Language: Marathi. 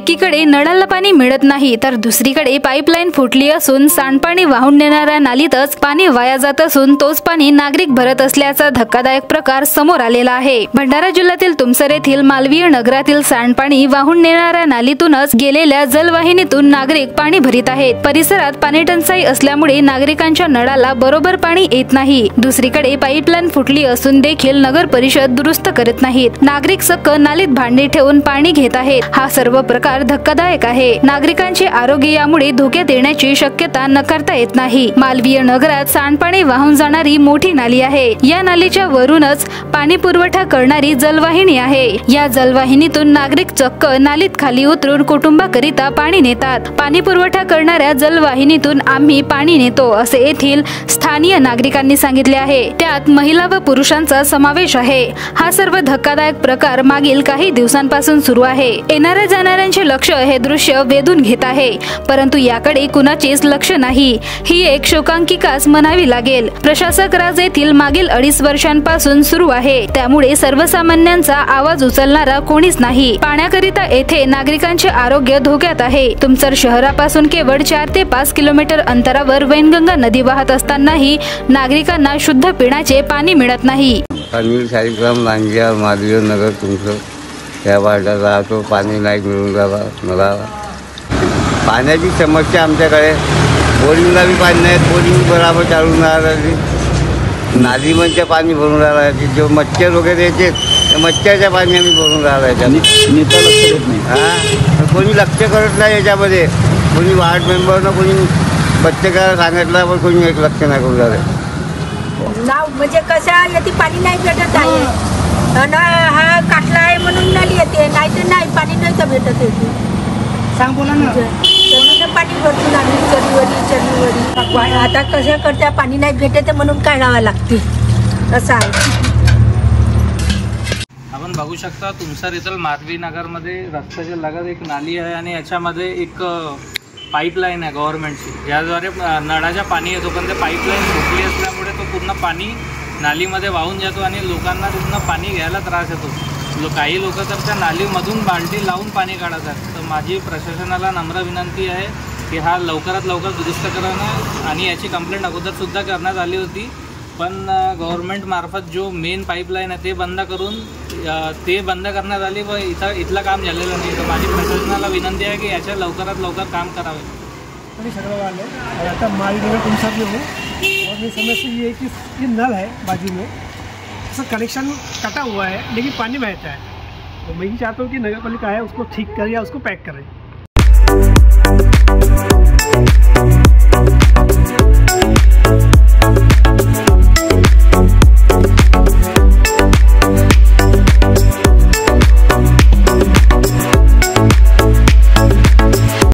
एकीकडे नळाला पाणी मिळत नाही तर दुसरीकडे पाईपलाईन फुटली असून सांडपाणी वाहून नेणाऱ्या नालीतच पाणी वाया जात असून तोच पाणी नागरिक भरत असल्याचा धक्कादायक प्रकार समोर आलेला आहे। भंडारा जिल्ह्यातील तुमसर येथील मालवीय नगरातील सांडपाणी वाहून नेणाऱ्या नालीतूनच गेलेल्या जलवाहिनीतून नागरिक पाणी भरीत आहेत। परिसरात पाणी टंचाई असल्यामुळे नागरिकांच्या नळाला बरोबर पाणी येत नाही। दुसरीकडे पाईपलाईन फुटली असून देखील नगर परिषद दुरुस्त करत नाहीत। नागरिक चक्क नालीत भांडी ठेवून पाणी घेत आहेत। हा सर्व प्रकार धक्कादायक आहे। नागरिकांचे आरोग्य यामुळे धोक्यात येण्याची शक्यता नकारता येत नाही। मालवीय नगरात सांडपाणी वाहून जाणारी मोठी नाली आहे। या नालीच्या वरूनच पाणी पुरवठा करणारी जलवाहिनी आहे। या जलवाहिनीतून नागरिक चक्क नालीत खाली उतरून कुटुंबाकरिता पाणी नेतात। पाणी पुरवठा करणाऱ्या जलवाहिनीतून आम्ही पाणी नेतो असे येथील स्थानिक नागरिकांनी सांगितले आहे। त्यात महिला व पुरुषांचा समावेश आहे। हा सर्व धक्कादायक प्रकार मागील काही दिवसांपासून सुरू आहे। येणाऱ्या जाणाऱ्यांचे लक्ष हे दृश्य वेधून घेत आहे, परंतु याकडे कुणाचेच लक्ष नाही। ही एक शोकांकिकाच म्हणावी लागेल। प्रशासक राज येथील मागील 2.5 वर्षांपासून सुरू आहे, त्यामुळे सर्वसामान्यांचा आवाज उचलणारा कोणीच नाही। पाण्याकरिता येथे नागरिकांचे आरोग्य धोक्यात आहे। तुमसर शहरापासून केवळ 4 ते 5 किलोमीटर अंतरावर वैनगंगा नदी वाहत असतानाही नागरिकांना शुद्ध पिण्याचे पाणी मिळत नाही। अनिल शालिग्राम लांजिया मालवीय नगर तुमसर या वार्डात राहतो। पाणी नाही मिळून राहिला मला। पाण्याची समस्या आमच्याकडे। बोरिंगला बी पाणी नाही, बोरिंग बराबर चालून राहिली। नालीमध्ये पाणी भरून राहिलं, जो मच्छर वगैरे येते त्या मच्छरच्या पाणी आम्ही भरून राहिलं। नेता लक्ष देत नाही। हां, कोणी लक्ष करत नाही याच्यामध्ये। कोणी वार्ड मेंबरनं कोणी बच्चेकार सांगितलं पण कोणी एक लक्ष नाही करून राहिलं। नाव म्हणजे कसं येते पाणी नाही भेटत आहे। हा काटला आहे म्हणून नाली येते, नाही तर नाही पाणी नाही तर भेटत येते। सांग बोला ना। पाणी भरतो आम्ही चरवरी आता कसं करते पाणी नाही भेटत म्हणून काढावं लागते असं आहे। आपण बघू शकता तुमसर येथील मालवी नगरमध्ये रस्त्याच्या लगत एक नाली आहे आणि याच्यामध्ये एक पाईपलाईन आहे गव्हर्नमेंटची, ज्याद्वारे नळाच्या पाणी येतो, पण ते पाईपलाईन फुटली असल्यामुळे तो पूर्ण पाणी नालीमध्ये वाहून जातो आणि लोकांना पूर्ण पाणी घ्यायला त्रास येतो। काही लोक तर त्या नालीमधून बाल्टी लावून पाणी काढतात। तर माझी प्रशासनाला नम्र विनंती आहे की हा लवकरात लवकर दुरुस्त करणं आणि याची कंप्लेंट अगोदरसुद्धा करण्यात आली होती, पण गव्हर्नमेंट मार्फत जो मेन पाईपलाईन आहे ते बंद करण्यात आली व इथलं काम झालेलं नाही। तर माझी प्रशासनाला विनंती आहे की याच्या लवकरात लवकर काम करावे। सगळं वाले आता मालवीनगर तुमसर में हूँ और मेरी समस्या ये है कि ये नल है बाजू में, उसका कनेक्शन कटा हुआ है लेकिन पानी बहता है। तो मैं ये चाहता हूँ कि नगर पालिका है उसको ठीक करे या उसको पैक करे।